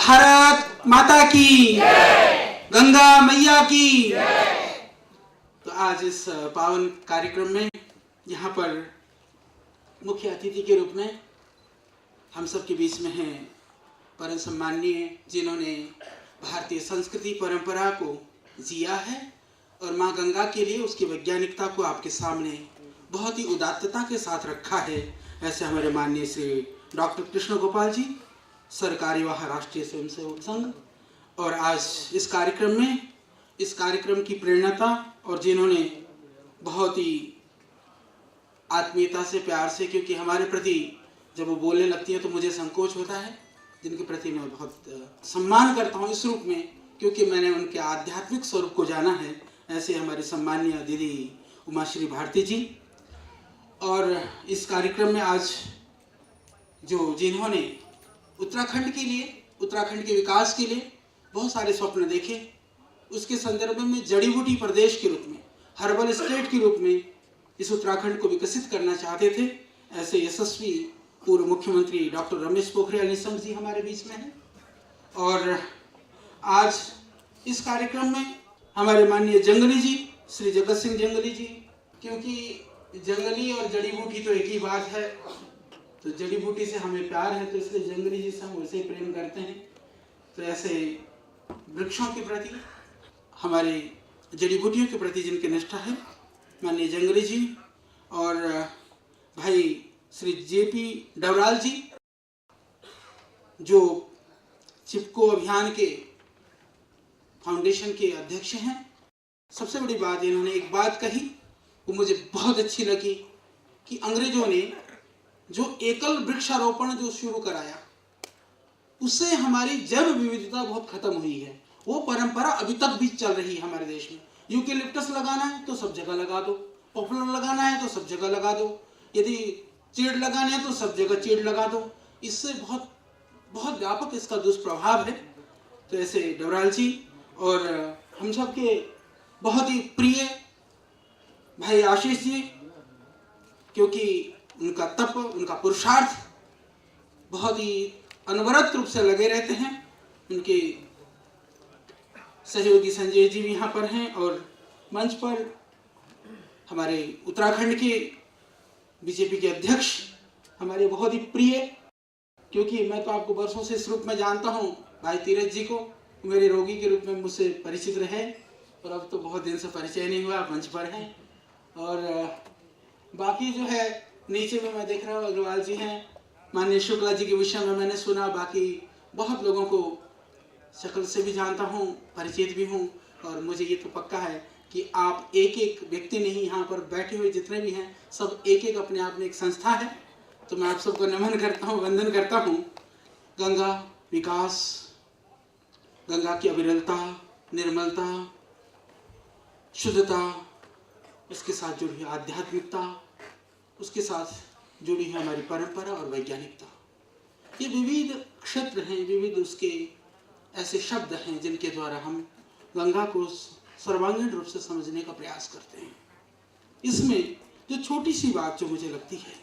भारत माता की, गंगा मैया की। तो आज इस पावन कार्यक्रम में यहाँ पर मुख्य अतिथि के रूप में हम सब के बीच में हैं परम सम्माननीय, जिन्होंने भारतीय संस्कृति परंपरा को जिया है और माँ गंगा के लिए उसकी वैज्ञानिकता को आपके सामने बहुत ही उदात्तता के साथ रखा है। ऐसे हमारे माननीय श्री डॉक्टर कृष्ण गोपाल जी, सरकारी व राष्ट्रीय स्वयंसेवक संघ, और आज इस कार्यक्रम की प्रेरणा और जिन्होंने बहुत ही आत्मीयता से, प्यार से, क्योंकि हमारे प्रति जब वो बोलने लगती है तो मुझे संकोच होता है, जिनके प्रति मैं बहुत सम्मान करता हूँ इस रूप में, क्योंकि मैंने उनके आध्यात्मिक स्वरूप को जाना है। ऐसे हमारे सम्माननीय दीदी उमाश्री भारती जी। और इस कार्यक्रम में आज जिन्होंने उत्तराखंड के विकास के लिए बहुत सारे स्वप्न देखे, उसके संदर्भ में जड़ी बूटी प्रदेश के रूप में, हर्बल स्टेट के रूप में इस उत्तराखंड को विकसित करना चाहते थे। ऐसे यशस्वी पूर्व मुख्यमंत्री डॉक्टर रमेश पोखरियाल निशंक जी हमारे बीच में हैं। और आज इस कार्यक्रम में हमारे माननीय जंगली जी, श्री जगत सिंह जंगली जी, क्योंकि जंगली और जड़ी बूटी तो एक ही बात है, तो जड़ी बूटी से हमें प्यार है, तो इसलिए जंगली जी से हम वैसे ही प्रेम करते हैं। तो ऐसे वृक्षों के प्रति, हमारे जड़ी बूटियों के प्रति जिनकी निष्ठा है, माननीय जंगली जी और भाई श्री जेपी डवराल जी, जो चिपको अभियान के फाउंडेशन के अध्यक्ष हैं। सबसे बड़ी बात, इन्होंने एक बात कही वो मुझे बहुत अच्छी लगी कि अंग्रेजों ने जो एकल वृक्षारोपण जो शुरू कराया, उससे हमारी जैव विविधता बहुत खत्म हुई है। वो परंपरा अभी तक भी चल रही है हमारे देश में। यूकेलिप्टस लगाना है तो सब जगह लगा दो, पॉपुलर लगाना है तो सब जगह लगा दो, यदि चीड़ लगाना है तो सब जगह चीड़ लगा दो। इससे बहुत बहुत व्यापक इसका दुष्प्रभाव है। तो ऐसे डवराल जी और हम सब के बहुत ही प्रिय भाई आशीष जी, क्योंकि उनका तप, उनका पुरुषार्थ बहुत ही अनवरत रूप से लगे रहते हैं। उनके सहयोगी संजय जी भी यहाँ पर हैं, और मंच पर हमारे उत्तराखंड के बीजेपी के अध्यक्ष, हमारे बहुत ही प्रिय, क्योंकि मैं तो आपको वर्षों से इस रूप में जानता हूँ, भाई तीरथ जी को मेरे रोगी के रूप में मुझसे परिचित रहे, और अब तो बहुत दिन से परिचय नहीं हुआ, मंच पर हैं। और बाकी जो है नीचे में मैं देख रहा हूँ अग्रवाल जी हैं, माननीय शुक्ला जी के विषय में मैंने सुना, बाकी बहुत लोगों को शक्ल से भी जानता हूँ, परिचित भी हूँ। और मुझे ये तो पक्का है कि आप एक एक व्यक्ति नहीं, यहाँ पर बैठे हुए जितने भी हैं सब एक एक अपने आप में एक संस्था है। तो मैं आप सबको नमन करता हूँ, वंदन करता हूँ। गंगा विकास, गंगा की अविरलता, निर्मलता, शुद्धता, उसके साथ जुड़ी हुई आध्यात्मिकता, उसके साथ जुड़ी है हमारी परंपरा और वैज्ञानिकता। ये विविध क्षेत्र हैं, विविध उसके ऐसे शब्द हैं जिनके द्वारा हम गंगा को सर्वांगीण रूप से समझने का प्रयास करते हैं। इसमें जो छोटी सी बात जो मुझे लगती है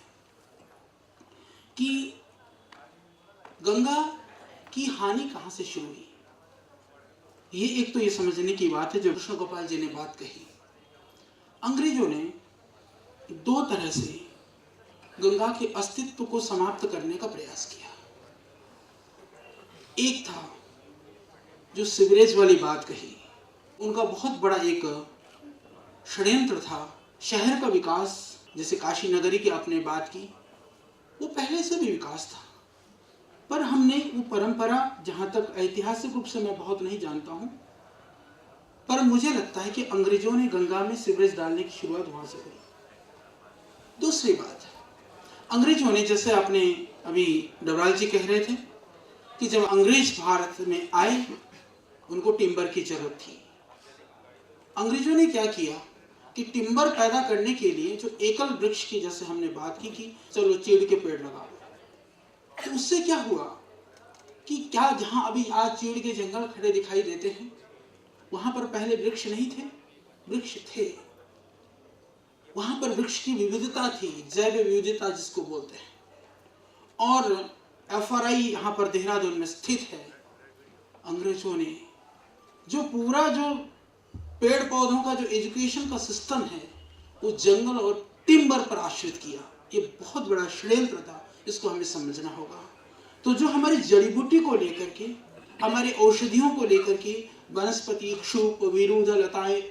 कि गंगा की हानि कहाँ से शुरू हुई, ये एक तो ये समझने की बात है जो कृष्ण गोपाल जी ने बात कही। अंग्रेजों ने दो तरह से गंगा के अस्तित्व को समाप्त करने का प्रयास किया। एक था जो सीवरेज वाली बात कही, उनका बहुत बड़ा एक षड्यंत्र था। शहर का विकास, जैसे काशी नगरी की आपने बात की, वो पहले से भी विकास था, पर हमने वो परंपरा, जहाँ तक ऐतिहासिक रूप से मैं बहुत नहीं जानता हूँ, पर मुझे लगता है कि अंग्रेजों ने गंगा में सीवरेज डालने की शुरुआत वहाँ से हुई। दूसरी बात, अंग्रेजों ने, जैसे आपने अभी डवराल जी कह रहे थे कि जब अंग्रेज भारत में आए उनको टिम्बर की जरूरत थी। अंग्रेजों ने क्या किया कि टिम्बर पैदा करने के लिए जो एकल वृक्ष की, जैसे हमने बात की कि चलो चीड़ के पेड़ लगाओ, तो उससे क्या हुआ कि क्या जहां अभी आज चीड़ के जंगल खड़े दिखाई देते हैं, वहां पर पहले वृक्ष नहीं थे, वृक्ष थे। वहां पर वृक्ष की विविधता थी, जैव विविधता जिसको बोलते हैं। और FRI यहाँ पर देहरादून में स्थित है, अंग्रेजों ने जो पूरा जो पेड़ पौधों का जो एजुकेशन का सिस्टम है वो जंगल और टिम्बर पर आश्रित किया। ये बहुत बड़ा षड्यंत्र था, इसको हमें समझना होगा। तो जो हमारी जड़ी बूटी को लेकर के, हमारी औषधियों को लेकर के, वनस्पति, क्षूप, विरुद्ध लताएं,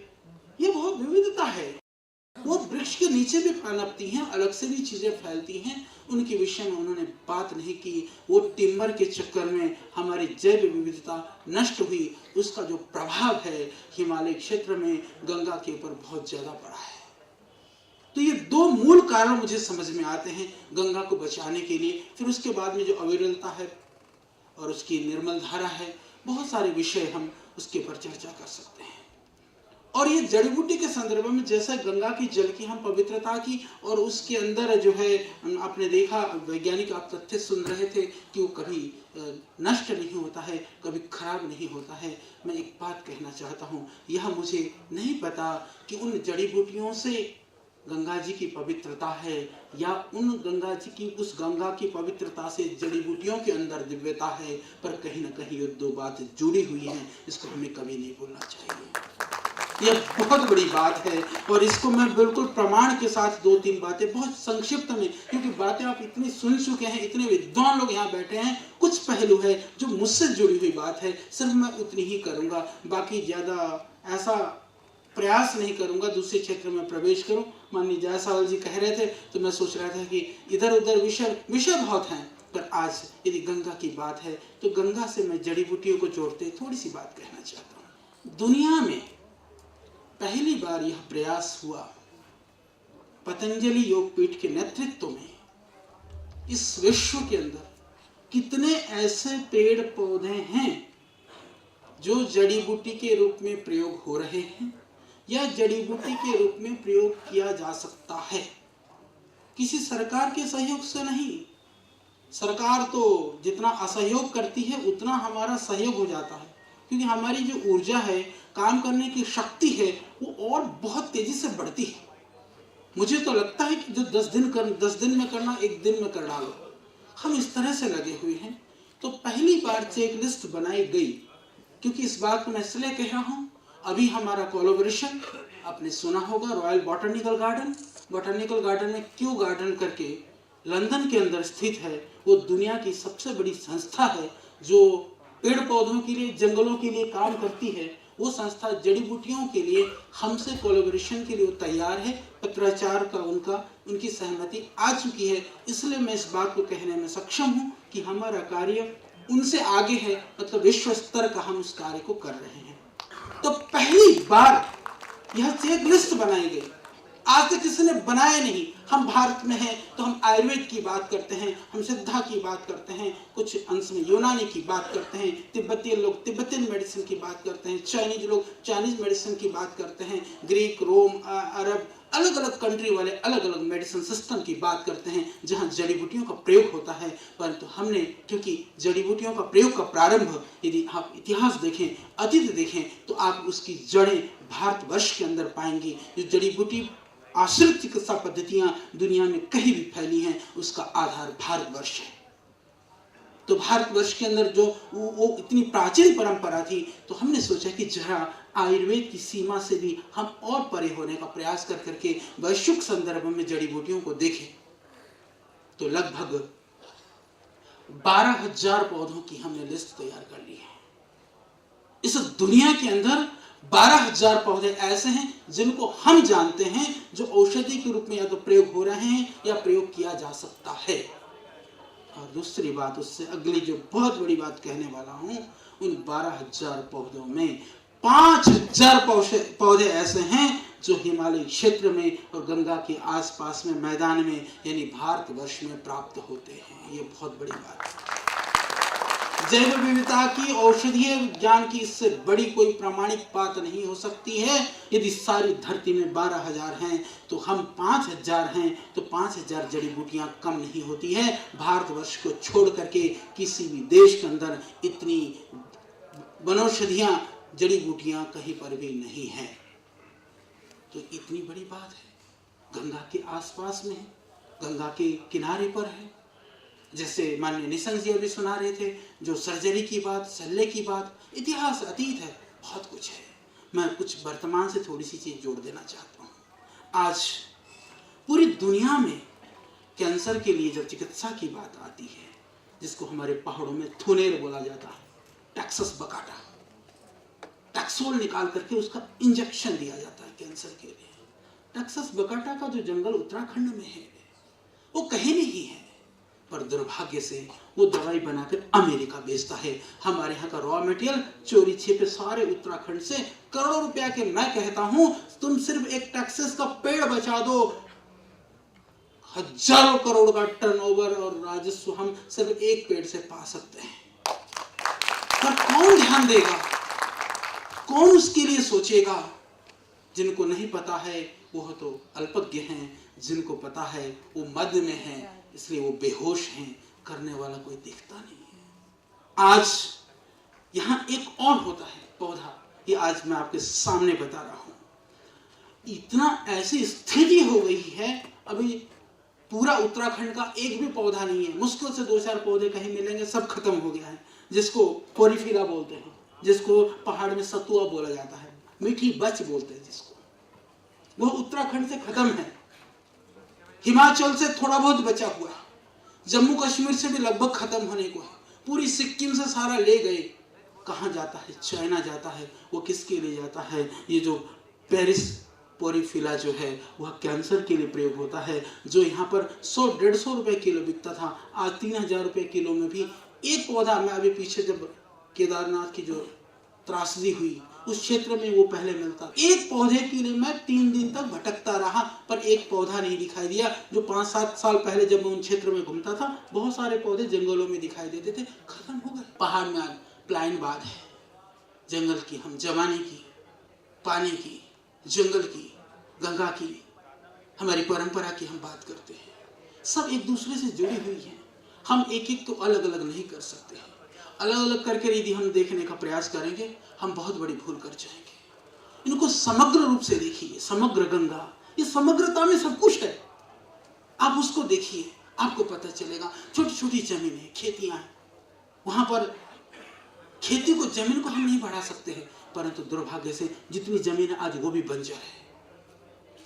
ये बहुत विविधता है। वो वृक्ष के नीचे भी पनपती हैं, अलग से भी चीजें फैलती हैं, उनके विषय में उन्होंने बात नहीं की। वो टिम्बर के चक्कर में हमारी जैव विविधता नष्ट हुई, उसका जो प्रभाव है हिमालय क्षेत्र में गंगा के ऊपर बहुत ज्यादा पड़ा है। तो ये दो मूल कारण मुझे समझ में आते हैं गंगा को बचाने के लिए। फिर उसके बाद में जो अविरलता है और उसकी निर्मल धारा है, बहुत सारे विषय हम उसके ऊपर चर्चा कर सकते हैं। और ये जड़ी बूटी के संदर्भ में जैसा गंगा की जल की हम पवित्रता की, और उसके अंदर जो है आपने देखा, वैज्ञानिक आप तथ्य सुन रहे थे कि वो कभी नष्ट नहीं होता है, कभी खराब नहीं होता है। मैं एक बात कहना चाहता हूँ, यह मुझे नहीं पता कि उन जड़ी बूटियों से गंगा जी की पवित्रता है या उन गंगा जी की, उस गंगा की पवित्रता से जड़ी बूटियों के अंदर दिव्यता है, पर कहीं ना कहीं ये दो बातें जुड़ी हुई हैं, इसको हमें कभी नहीं भूलना चाहिए। यह बहुत बड़ी बात है और इसको मैं बिल्कुल प्रमाण के साथ दो तीन बातें बहुत संक्षिप्त में, क्योंकि बातें आप इतनी सुन चुके हैं, इतने विद्वान लोग यहाँ बैठे हैं, कुछ पहलू है जो मुझसे जुड़ी हुई बात है, सिर्फ मैं उतनी ही करूँगा, बाकी ज़्यादा ऐसा प्रयास नहीं करूँगा दूसरे क्षेत्र में प्रवेश करूँ। माननीय जायसवाल जी कह रहे थे तो मैं सोच रहा था कि इधर उधर विषय बहुत हैं, पर आज यदि गंगा की बात है तो गंगा से मैं जड़ी बूटियों को जोड़ते थोड़ी सी बात कहना चाहता हूँ। दुनिया में पहली बार यह प्रयास हुआ पतंजलि योगपीठ के नेतृत्व में, इस विश्व के अंदर कितने ऐसे पेड़ पौधे हैं जो जड़ी बूटी के रूप में प्रयोग हो रहे हैं या जड़ी बूटी के रूप में प्रयोग किया जा सकता है। किसी सरकार के सहयोग से नहीं, सरकार तो जितना असहयोग करती है उतना हमारा सहयोग हो जाता है, क्योंकि हमारी जो ऊर्जा है, काम करने की शक्ति है, वो और बहुत तेजी से बढ़ती है। मुझे तो लगता है कि जो 10 दिन में करना 1 दिन में कर डालो, हम इस तरह से लगे हुए हैं। तो पहली बार चेक लिस्ट बनाई गई, क्योंकि इस बात को मैं इसलिए कह रहा हूँ, अभी हमारा कोलैबोरेशन आपने सुना होगा, रॉयल बॉटनिकल गार्डन में क्यों गार्डन करके लंदन के अंदर स्थित है, वो दुनिया की सबसे बड़ी संस्था है जो पेड़ पौधों के लिए, जंगलों के लिए काम करती है। वो संस्था जड़ी बूटियों के लिए हमसे कोलैबोरेशन के लिए तैयार है, पत्राचार का उनकी सहमति आ चुकी है। इसलिए मैं इस बात को कहने में सक्षम हूँ कि हमारा कार्य उनसे आगे है, मतलब विश्व स्तर का हम उस कार्य को कर रहे हैं। तो पहली बार यह चेक लिस्ट बनाई गई, आज तक किसी ने बनाया नहीं। हम भारत में हैं तो हम आयुर्वेद की बात करते हैं, हम सिद्धा की बात करते हैं, कुछ अंश में यूनानी की बात करते हैं, तिब्बती लोग तिब्बतियन मेडिसिन की बात करते हैं, चाइनीज लोग चाइनीज मेडिसिन की बात करते हैं, ग्रीक, रोम, अरब, अलग अलग कंट्री वाले अलग अलग मेडिसिन सिस्टम की बात करते हैं जहां जड़ी बूटियों का प्रयोग होता है। परंतु हमने, क्योंकि जड़ी बूटियों का प्रयोग का प्रारंभ यदि आप इतिहास देखें, अतीत देखें, तो आप उसकी जड़ें भारतवर्ष के अंदर पाएंगे। जो जड़ी बूटी आश्रित चिकित्सा पद्धतियां दुनिया में कहीं भी फैली हैं, उसका आधार भारतवर्ष है। तो भारतवर्ष के अंदर जो वो इतनी प्राचीन परंपरा थी, तो हमने सोचा कि जरा आयुर्वेद की सीमा से भी हम और परे होने का प्रयास कर करके वैश्विक संदर्भ में जड़ी बूटियों को देखें। तो लगभग 12,000 पौधों की हमने लिस्ट तैयार कर ली है। इस दुनिया के अंदर 12,000 पौधे ऐसे हैं जिनको हम जानते हैं जो औषधि के रूप में या तो प्रयोग हो रहे हैं या प्रयोग किया जा सकता है। और दूसरी बात, उससे अगली जो बहुत बड़ी बात कहने वाला हूं, उन 12,000 पौधों में 5,000 पौधे ऐसे हैं जो हिमालय क्षेत्र में और गंगा के आसपास में मैदान में यानी भारतवर्ष में प्राप्त होते हैं। ये बहुत बड़ी बात है। जैव विविधता की, औषधीय विज्ञान की इससे बड़ी कोई प्रामाणिक बात नहीं हो सकती है। यदि सारी धरती में 12,000 हैं तो हम 5,000 हैं, तो 5,000 जड़ी बूटियां कम नहीं होती है। भारतवर्ष को छोड़ करके किसी भी देश के अंदर इतनी वनौषधियां, जड़ी बूटियां कहीं पर भी नहीं है। तो इतनी बड़ी बात है, गंगा के आसपास में है, गंगा के किनारे पर है, जैसे माननीय निशंक जी अभी सुना रहे थे, जो सर्जरी की बात, शल्य की बात, इतिहास अतीत है, बहुत कुछ है। मैं कुछ वर्तमान से थोड़ी सी चीज जोड़ देना चाहता हूँ। आज पूरी दुनिया में कैंसर के लिए जब चिकित्सा की बात आती है, जिसको हमारे पहाड़ों में थुनेर बोला जाता है, टैक्सस बकाटा, टैक्सोल निकाल करके उसका इंजेक्शन दिया जाता है कैंसर के लिए। टैक्सस बकाटा का जो जंगल उत्तराखंड में है वो कहीं नहीं है, पर दुर्भाग्य से वो दवाई बनाकर अमेरिका बेचता है। हमारे यहाँ का रॉ मटेरियल चोरी छिपे सारे उत्तराखंड से करोड़ों रुपया के। मैं कहता हूं तुम सिर्फ एक टैक्सस का पेड़ बचा दो, हजारों करोड़ का टर्नओवर और राजस्व हम सिर्फ एक पेड़ से पा सकते हैं। पर कौन ध्यान देगा, कौन उसके लिए सोचेगा? जिनको नहीं पता है वो तो अल्पज्ञ हैं, जिनको पता है वो मद में हैं, इसलिए वो बेहोश हैं, करने वाला कोई दिखता नहीं है। आज यहाँ एक और होता है पौधा, ये आज मैं आपके सामने बता रहा हूं। इतना ऐसी स्थिति हो गई है, अभी पूरा उत्तराखंड का एक भी पौधा नहीं है, मुश्किल से 2-4 पौधे कहीं मिलेंगे, सब खत्म हो गया है। जिसको पोरीफिला बोलते हैं, जिसको पहाड़ में सतुआ बोला जाता है, मीठी बच बोलते हैं जिसको, वो उत्तराखंड से खत्म है। हिमाचल से थोड़ा बहुत बचा हुआ है, जम्मू कश्मीर से भी लगभग खत्म होने को है, पूरी सिक्किम से सारा ले गए। कहाँ जाता है? चाइना जाता है। वो किसके लिए जाता है? ये जो पेरिस पोरीफिला जो है वह कैंसर के लिए प्रयोग होता है, जो यहाँ पर 100-150 रुपए किलो बिकता था, आज 3000 रुपए किलो में भी एक पौधा। मैं अभी पीछे जब केदारनाथ की जो त्रासदी हुई उस क्षेत्र में वो पहले मिलता, एक पौधे के लिए मैं 3 दिन तक भटकता रहा, पर एक पौधा नहीं दिखाई दिया। जो 5-7 साल पहले जब मैं उन क्षेत्र में घूमता था, बहुत सारे पौधे जंगलों में दिखाई देते थे, खत्म हो गए। पहाड़ में आज प्लाइन बात है, जंगल की, हम जमाने की, पानी की, जंगल की, गंगा की, हमारी परंपरा की हम बात करते हैं। सब एक दूसरे से जुड़ी हुई है। हम एक एक तो अलग अलग नहीं कर सकते हैं। अलग अलग करके यदि हम देखने का प्रयास करेंगे, हम बहुत बड़ी भूल कर जाएंगे। इनको समग्र रूप से देखिए, समग्र गंगा, ये समग्रता में सब कुछ है। आप उसको देखिए, आपको पता चलेगा। छोटी छोटी जमीन है, खेतियां हैं, वहां पर खेती को, जमीन को हम नहीं बढ़ा सकते हैं, परंतु दुर्भाग्य से जितनी जमीन है आज वो भी बंजर है।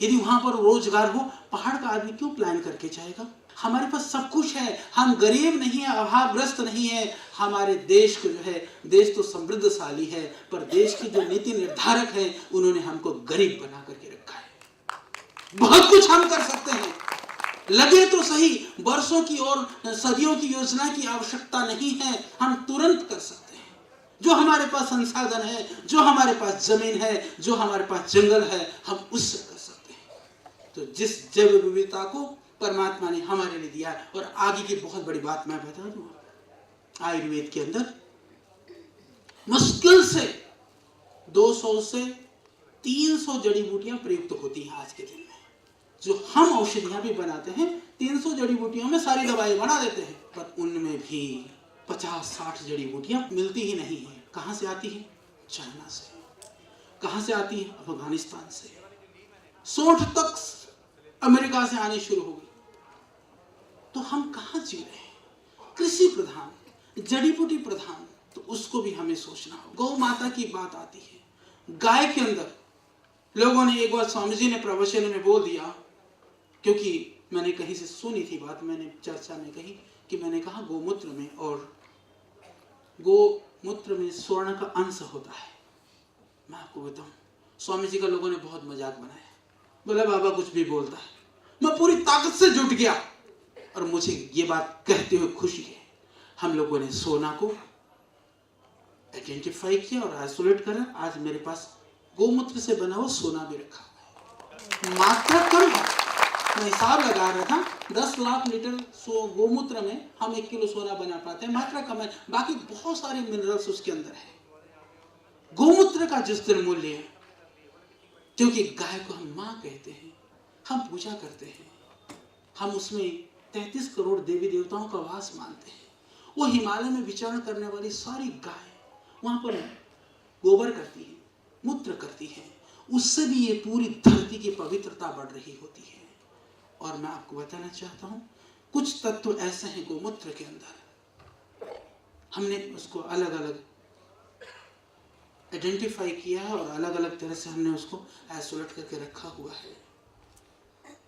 यदि वहां पर रोजगार हो, पहाड़ का आदमी क्यों प्लान करके जाएगा? हमारे पास सब कुछ है, हम गरीब नहीं है, अभावग्रस्त नहीं है। हमारे देश को जो है, देश तो समृद्धशाली है, पर देश के जो नीति निर्धारक हैं उन्होंने हमको गरीब बना करके रखा है। बहुत कुछ हम कर सकते हैं, लगे तो सही, वर्षों की और सदियों की योजना की आवश्यकता नहीं है, हम तुरंत कर सकते हैं। जो हमारे पास संसाधन है, जो हमारे पास जमीन है, जो हमारे पास जंगल है, हम उससे कर सकते हैं। तो जिस जैव विविधता को परमात्मा ने हमारे लिए दिया है, और आगे की बहुत बड़ी बात मैं बता दूं, आयुर्वेद के अंदर मुश्किल से 200 से 300 जड़ी बूटियां प्रयुक्त होती हैं आज के दिन में। जो हम औषधियां भी बनाते हैं, 300 जड़ी बूटियों में सारी दवाएं बना देते हैं, पर उनमें भी 50-60 जड़ी बूटियां मिलती ही नहीं है। कहां से आती है? चाइना से। कहां से आती है? अफगानिस्तान से। सोंठ तक अमेरिका से आनी शुरू हो गई। तो हम कहां जी रहे हैं? कृषि प्रधान, जड़ी बूटी प्रधान, तो उसको भी हमें सोचना हो। गौ माता की बात आती है, गाय के अंदर लोगों ने एक बार स्वामी जी ने प्रवचन में बोल दिया, क्योंकि मैंने कहीं से सुनी थी बात, मैंने चर्चा में कही कि मैंने कहा गोमूत्र में, और गोमूत्र में स्वर्ण का अंश होता है। मैं आपको बताऊं, स्वामी जी का लोगों ने बहुत मजाक बनाया, बोला बाबा कुछ भी बोलता है। मैं पूरी ताकत से जुट गया, और मुझे ये बात कहते हुए खुशी है, हम लोगों ने सोना को आइडेंटिफाई किया और आइसोलेट करा। आज मेरे पास गोमूत्र से बना हुआ सोना भी रखा हुआ है। मात्रा कम है, मैं हिसाब लगा रहा था, 10 लाख लीटर गोमूत्र में हम 1 किलो सोना बना पाते हैं। मात्रा कम है, बाकी बहुत सारे मिनरल्स उसके अंदर है। गोमूत्र का जिस दिन मूल्य है, क्योंकि गाय को हम मां कहते हैं, हम पूजा करते हैं, हम उसमें 33 करोड़ देवी देवताओं का वास मानते हैं। वो हिमालय में विचरण करने वाली सारी गाय वहां पर गोबर करती है, मूत्र करती है, उससे भी ये पूरी धरती की पवित्रता बढ़ रही होती है। और मैं आपको बताना चाहता हूं, कुछ तत्व ऐसे हैं गोमूत्र के अंदर, हमने उसको अलग अलग आइडेंटिफाई किया है और अलग अलग तरह से हमने उसको आइसोलेट करके रखा हुआ है।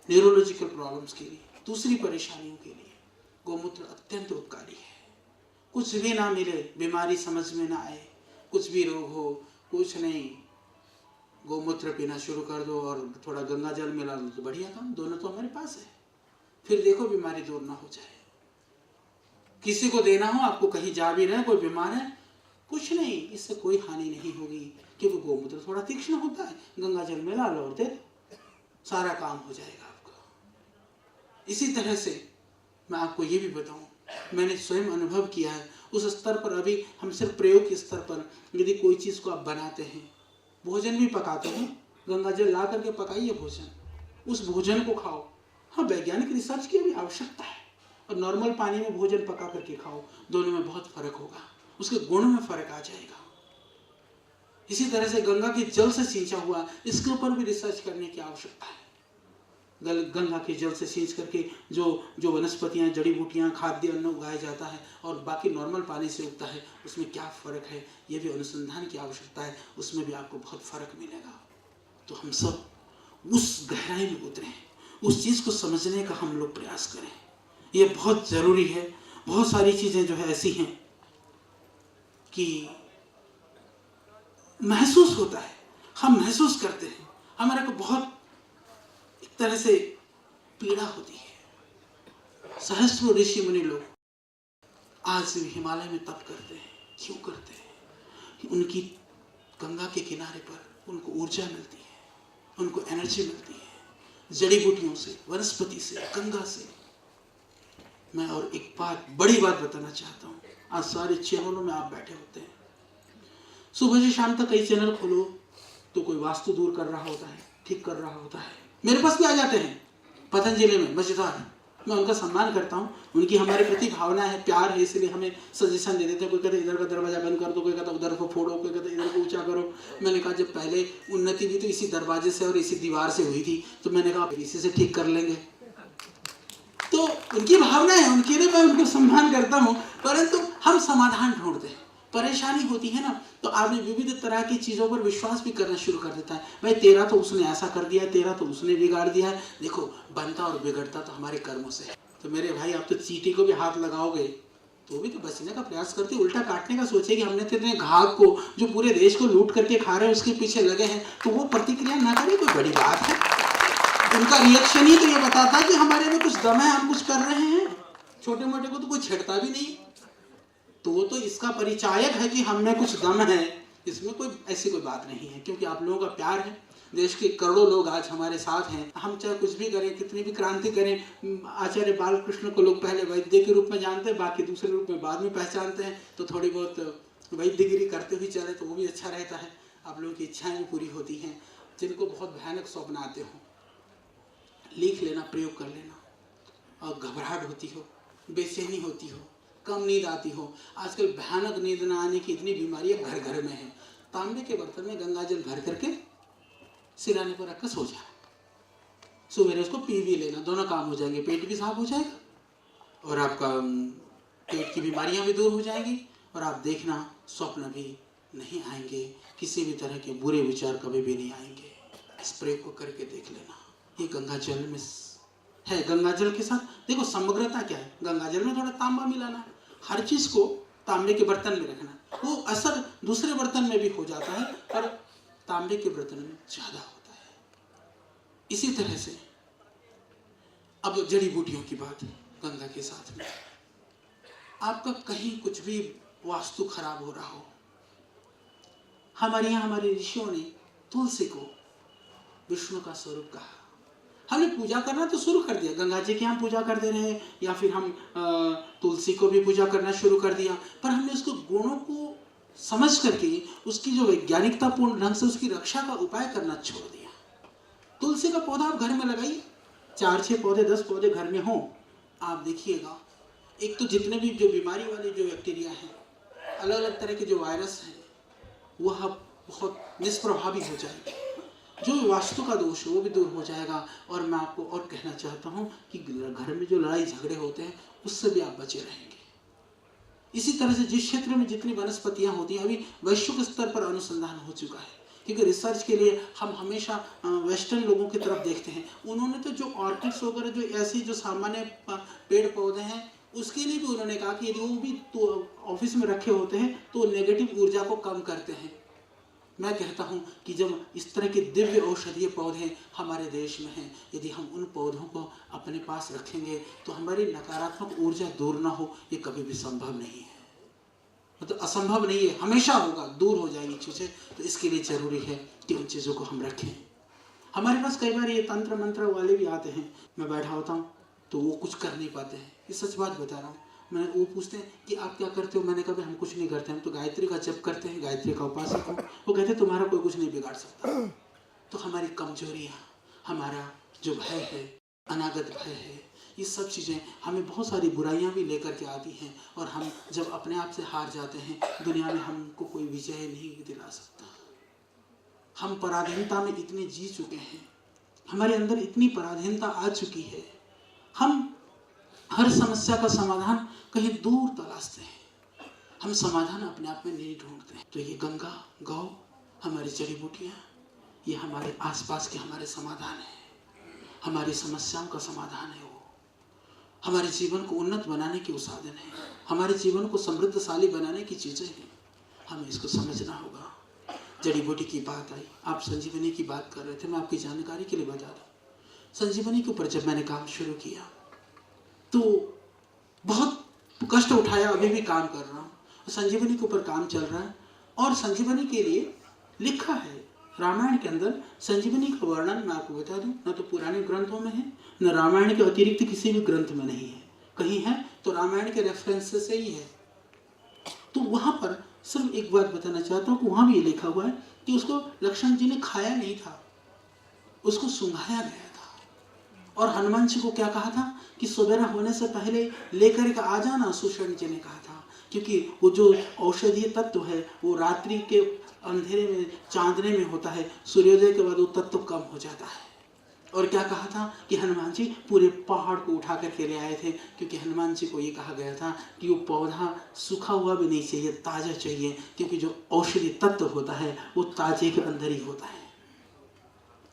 न्यूरोलॉजिकल प्रॉब्लम्स के लिए, दूसरी परेशानियों के लिए गोमूत्र अत्यंत उपकारी है। कुछ भी ना मिले, बीमारी समझ में ना आए, कुछ भी रोग हो, कुछ नहीं, गोमूत्र पीना शुरू कर दो और थोड़ा गंगा जल मिला लो तो बढ़िया काम, दोनों तो हमारे पास है। फिर देखो बीमारी दूर ना हो जाए। किसी को देना हो, आपको कहीं जा भी रहे, कोई बीमार है, कुछ नहीं, इससे कोई हानि नहीं होगी, क्योंकि गोमूत्र थोड़ा तीक्ष्ण होता है, गंगा जल मिला लो और दे दो, सारा काम हो जाएगा आपका। इसी तरह से मैं आपको ये भी बताऊं, मैंने स्वयं अनुभव किया है उस स्तर पर। अभी हम सिर्फ प्रयोग के स्तर पर, यदि कोई चीज़ को आप बनाते हैं, भोजन भी पकाते हैं, गंगा जल ला करके पकाइए भोजन, उस भोजन को खाओ। हाँ, वैज्ञानिक रिसर्च की भी आवश्यकता है, और नॉर्मल पानी में भोजन पका करके खाओ, दोनों में बहुत फर्क होगा, उसके गुण में फर्क आ जाएगा। इसी तरह से गंगा के जल से सींचा हुआ, इसके ऊपर भी रिसर्च करने की आवश्यकता है। गंगा के जल से सींच करके जो वनस्पतियां, जड़ी बूटियां, खाद्य अन्न उगाया जाता है और बाकी नॉर्मल पानी से उगता है, उसमें क्या फ़र्क है, ये भी अनुसंधान की आवश्यकता है, उसमें भी आपको बहुत फ़र्क मिलेगा। तो हम सब उस गहराई में उतरें, उस चीज़ को समझने का हम लोग प्रयास करें, ये बहुत ज़रूरी है। बहुत सारी चीज़ें जो है ऐसी हैं कि महसूस होता है, हम महसूस करते हैं, हमारे को बहुत एक तरह से पीड़ा होती है। सहस्त्रों ऋषि मुनि लोग आज भी हिमालय में तप करते हैं। क्यों करते हैं? उनकी गंगा के किनारे पर उनको ऊर्जा मिलती है, उनको एनर्जी मिलती है, जड़ी बूटियों से, वनस्पति से, गंगा से। मैं और एक बात, बड़ी बात बताना चाहता हूँ। आज सारे चैनलों में आप बैठे होते हैं, सुबह से शाम तक कई चैनल खोलो तो कोई वास्तु दूर कर रहा होता है, ठीक कर रहा होता है। मेरे पास भी आ जाते हैं पतंजलि में मजेदार, मैं उनका सम्मान करता हूँ, उनकी हमारे प्रति भावना है, प्यार है, इसलिए हमें सजेशन दे देते हैं। कोई कहते इधर का दरवाजा बंद कर दो, कोई कहता उधर को फोड़ो, कोई कहता इधर को ऊंचा करो। मैंने कहा जब पहले उन्नति भी तो इसी दरवाजे से और इसी दीवार से हुई थी, तो मैंने कहा इसी से ठीक कर लेंगे। तो उनकी भावना है, उनके लिए मैं उनको सम्मान करता हूँ, परंतु हम समाधान ढूंढते हैं। परेशानी होती है ना, तो आदमी विविध तरह की चीज़ों पर विश्वास भी करना शुरू कर देता है। भाई तेरा तो उसने ऐसा कर दिया है, तेरा तो उसने बिगाड़ दिया है। देखो, बनता और बिगड़ता तो हमारे कर्मों से है। तो मेरे भाई, आप तो चींटी को भी हाथ लगाओगे तो भी तो बचने का प्रयास करते, उल्टा काटने का सोचेगी। हमने तेरे घाघ को, जो पूरे देश को लूट करके खा रहे हैं, उसके पीछे लगे हैं, तो वो प्रतिक्रिया ना करे, कोई बड़ी बात है। उनका रिएक्शन ही तो ये बताता है कि हमारे में कुछ दम है, हम कुछ कर रहे हैं। छोटे मोटे को तो कोई छेड़ता भी नहीं, तो वो तो इसका परिचायक है कि हम में कुछ दम है। इसमें कोई ऐसी कोई बात नहीं है, क्योंकि आप लोगों का प्यार है। देश के करोड़ों लोग आज हमारे साथ हैं। हम चाहे कुछ भी करें, कितनी भी क्रांति करें, आचार्य बालकृष्ण को लोग पहले वैद्य के रूप में जानते हैं, बाकी दूसरे रूप में बाद में पहचानते हैं। तो थोड़ी बहुत वैद्यगिरी करते हुए चले तो वो भी अच्छा रहता है, आप लोगों की इच्छाएं भी पूरी होती हैं। जिनको बहुत भयानक स्वप्न आते हो, लिख लेना, प्रयोग कर लेना। और घबराहट होती हो, बेचैनी होती हो, कम नींद आती हो, आजकल भयानक नींद न आने की इतनी बीमारियां घर घर में है। तांबे के बर्तन में गंगा जल भर करके सिराने पर रखकर सो जा, सवेरे उसको पी भी लेना, दोनों काम हो जाएंगे। पेट भी साफ हो जाएगा और आपका पेट की बीमारियां भी दूर हो जाएंगी, और आप देखना स्वप्न भी नहीं आएंगे, किसी भी तरह के बुरे विचार कभी भी नहीं आएंगे। इस प्रयोग को करके देख लेना। ये गंगा जल में है। गंगा जल के साथ देखो समग्रता क्या है, गंगा जल में थोड़ा तांबा मिलाना है, हर चीज को तांबे के बर्तन में रखना। वो असर दूसरे बर्तन में भी हो जाता है, पर तांबे के बर्तन में ज्यादा होता है। इसी तरह से अब जड़ी बूटियों की बात है, गंगा के साथ में आपका कहीं कुछ भी वास्तु खराब हो रहा हो, हमारे यहाँ हमारे ऋषियों ने तुलसी को विष्णु का स्वरूप कहा। हमने पूजा करना तो शुरू कर दिया, गंगा जी की हम पूजा कर दे रहे हैं, या फिर हम तुलसी को भी पूजा करना शुरू कर दिया, पर हमने उसको गुणों को समझ करके उसकी जो वैज्ञानिकतापूर्ण ढंग से उसकी रक्षा का उपाय करना छोड़ दिया। तुलसी का पौधा आप घर में लगाइए, 4-6 पौधे 10 पौधे घर में हों, आप देखिएगा एक तो जितने भी जो बीमारी वाले जो बैक्टीरिया हैं, अलग अलग तरह के जो वायरस हैं, वह बहुत निष्प्रभावी हो जाएंगे। जो वास्तु का दोष है वो भी दूर हो जाएगा। और मैं आपको और कहना चाहता हूँ कि घर में जो लड़ाई झगड़े होते हैं उससे भी आप बचे रहेंगे। इसी तरह से जिस क्षेत्र में जितनी वनस्पतियां होती हैं, अभी वैश्विक स्तर पर अनुसंधान हो चुका है, क्योंकि रिसर्च के लिए हम हमेशा वेस्टर्न लोगों की तरफ देखते हैं। उन्होंने तो जो ऑर्किड्स वगैरह जो ऐसी जो सामान्य पेड़ पौधे हैं उसके लिए भी उन्होंने कहा कि यदि वो भी तो ऑफिस में रखे होते हैं तो नेगेटिव ऊर्जा को कम करते हैं। मैं कहता हूं कि जब इस तरह के दिव्य औषधीय पौधे हमारे देश में हैं, यदि हम उन पौधों को अपने पास रखेंगे तो हमारी नकारात्मक ऊर्जा दूर ना हो, ये कभी भी संभव नहीं है। मतलब असंभव नहीं है, हमेशा होगा, दूर हो जाएंगी चीज़ें। तो इसके लिए जरूरी है कि उन चीज़ों को हम रखें। हमारे पास कई बार ये तंत्र मंत्र वाले भी आते हैं, मैं बैठा होता हूँ तो वो कुछ कर नहीं पाते हैं, ये सच बात बता रहा हूँ। मैं वो पूछते हैं कि आप क्या करते हो, मैंने कहा हम कुछ नहीं करते, हम तो गायत्री का जप करते हैं, गायत्री का उपासक हूँ। वो कहते तुम्हारा कोई कुछ नहीं बिगाड़ सकता। तो हमारी कमजोरियाँ, हमारा जो भय है, अनागत भय है, ये सब चीज़ें हमें बहुत सारी बुराइयां भी लेकर के आती हैं। और हम जब अपने आप से हार जाते हैं, दुनिया में हमको कोई विजय नहीं दिला सकता। हम पराधीनता में इतने जी चुके हैं, हमारे अंदर इतनी पराधीनता आ चुकी है, हम हर समस्या का समाधान कहीं दूर तलाशते हैं, हम समाधान अपने आप में नहीं ढूंढते हैं। तो ये गंगा, गौ, हमारी जड़ी बूटियाँ, ये हमारे आसपास के हमारे समाधान है, हमारी समस्याओं का समाधान है। वो हमारे जीवन को उन्नत बनाने के साधन है, हमारे जीवन को समृद्धशाली बनाने की चीज़ें हैं। हमें इसको समझना होगा। जड़ी बूटी की बात आई, आप संजीवनी की बात कर रहे थे, मैं आपकी जानकारी के लिए बता दूं। संजीवनी के ऊपर जब मैंने काम शुरू किया तो बहुत कष्ट उठाया, अभी भी काम कर रहा हूँ। संजीवनी के ऊपर काम चल रहा है और संजीवनी के लिए लिखा है रामायण के अंदर। संजीवनी का वर्णन मैं आपको बता दूं, न तो पुराने ग्रंथों में है, न रामायण के अतिरिक्त किसी भी ग्रंथ में नहीं है। कहीं है तो रामायण के रेफरेंस से ही है। तो वहां पर सिर्फ एक बात बताना चाहता हूँ कि वहां भी ये लिखा हुआ है कि उसको लक्ष्मण जी ने खाया नहीं था, उसको सुंघाया गया था। और हनुमान जी को क्या कहा था कि सवेरा होने से पहले लेकर के आ जाना, सुषण जी ने कहा था। क्योंकि वो जो औषधीय तत्व है वो रात्रि के अंधेरे में, चांदने में होता है, सूर्योदय के बाद वो तत्व कम हो जाता है। और क्या कहा था कि हनुमान जी पूरे पहाड़ को उठा करके ले आए थे, क्योंकि हनुमान जी को ये कहा गया था कि वो पौधा सूखा हुआ भी नहीं चाहिए, ताज़ा चाहिए, क्योंकि जो औषधि तत्व होता है वो ताजे के अंदर ही होता है।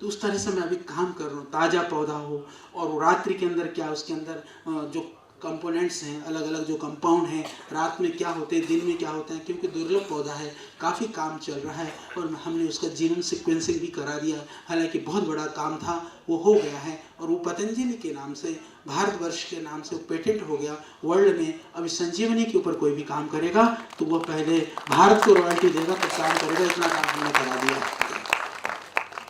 तो उस तरह से मैं अभी काम कर रहा हूँ, ताज़ा पौधा हो। और वो रात्रि के अंदर क्या, उसके अंदर जो कंपोनेंट्स हैं, अलग अलग जो कंपाउंड हैं, रात में क्या होते हैं, दिन में क्या होते हैं, क्योंकि दुर्लभ पौधा है, काफ़ी काम चल रहा है। और हमने उसका जीनोम सीक्वेंसिंग भी करा दिया, हालांकि बहुत बड़ा काम था, वो हो गया है। और वो पतंजलि के नाम से, भारतवर्ष के नाम से पेटेंट हो गया वर्ल्ड में। अभी संजीवनी के ऊपर कोई भी काम करेगा तो वह पहले भारत को रॉयल्टी देगा तो काम करेगा, इतना काम हमने करा दिया।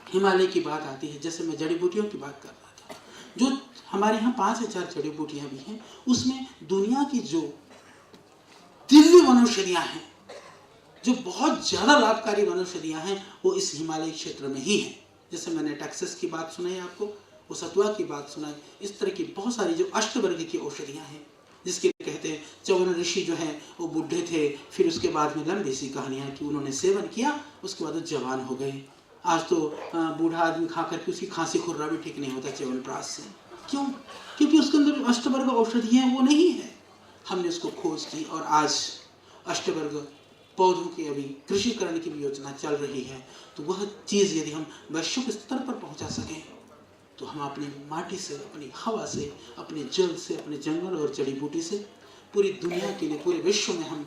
हिमालय की बात आती है, जैसे मैं जड़ी बूटियों की बात कर रहा था, जो हमारे यहाँ 5000 जड़ी बूटियाँ भी हैं, उसमें दुनिया की जो दिव्य वनौषधियाँ हैं, जो बहुत ज़्यादा लाभकारी वनौषधियाँ हैं, वो इस हिमालय क्षेत्र में ही हैं। जैसे मैंने टेक्सास की बात सुनाई आपको, वो सतुआ की बात सुनाई, इस तरह की बहुत सारी जो अष्टवर्ग की औषधियाँ हैं, जिसके कहते हैं चवन ऋषि जो हैं वो बूढ़े थे, फिर उसके बाद में लंबी सी कहानियाँ कि उन्होंने सेवन किया, उसके बाद वो जवान हो गए। आज तो बूढ़ा आदमी खा करके उसकी खांसी खुर्रा भी ठीक नहीं होता च्यवनप्राश से। क्यों? क्योंकि उसके अंदर अष्टवर्ग औषधि है वो नहीं है। हमने उसको खोज की और आज अष्टवर्ग पौधों की अभी कृषिकरण की भी योजना चल रही है। तो वह चीज़ यदि हम वैश्विक स्तर पर पहुंचा सकें तो हम अपनी माटी से, अपनी हवा से, अपने जल से, अपने जंगल और जड़ी बूटी से पूरी दुनिया के लिए, पूरे विश्व में हम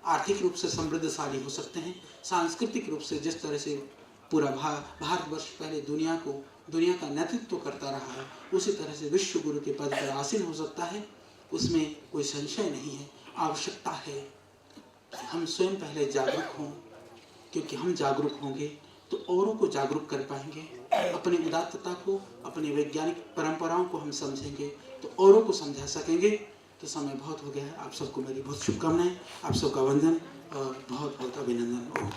आर्थिक रूप से समृद्धशाली हो सकते हैं। सांस्कृतिक रूप से जिस तरह से पूरा भारतवर्ष पहले दुनिया का नेतृत्व करता रहा है, उसी तरह से विश्व गुरु के पद पर आसीन हो सकता है, उसमें कोई संशय नहीं है। आवश्यकता है कि हम स्वयं पहले जागरूक हों, क्योंकि हम जागरूक होंगे तो औरों को जागरूक कर पाएंगे। अपनी उदात्तता को, अपनी वैज्ञानिक परंपराओं को हम समझेंगे तो औरों को समझा सकेंगे। तो समय बहुत हो गया है। आप सबको मेरी बहुत शुभकामनाएं, आप सबका वंदन और बहुत बहुत अभिनंदन।